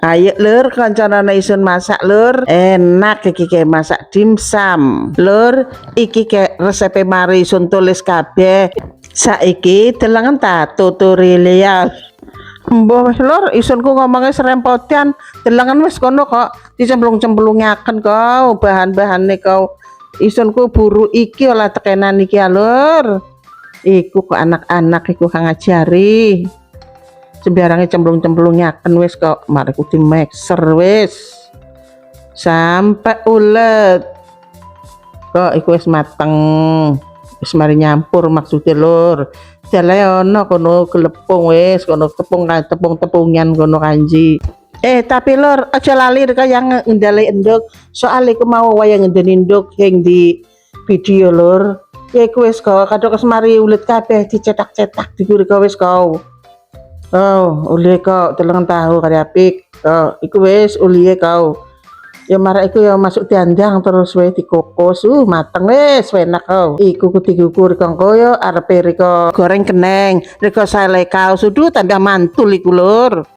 Ayo lur, kancanane isun masak lur. Enak iki kayak masak dimsum. Lur, iki kayak resep mari isun tulis kabeh. Saiki delengen ta tutorial. Mbah lur, isunku ngomongnya serempotan. Delengen wis kono kok dicemplung-cemplungaken kau bahan-bahane kau. Isunku buru iki olah tekenan iki ya lur. Iku kok anak-anak iku kang ngajari. Sembarangnya cemplung-cemplungaken wis kok mari ku dimixer wis sampai ulet kok iku wis mateng wis mari nyampur maksudnya lur jale ono kono gelepung wis kono tepung-tepungan kono kanji tapi lur aja lali yang ngendali endok soalnya aku mau wayang ngendeni endok yang di video lur ya iku wis kok kadok mari ulet kabeh dicetak-cetak di kau wis kau. Oh, uli kau telengan tahu kari apik. Oh, iku wis uli kau. Ya marah iku ya masuk diandang terus wis dikukus. Mateng wis enak kau. Iku digugur kang koyo arepe riko goreng keneng. Riko sale kau sudu tanda mantul iku lur.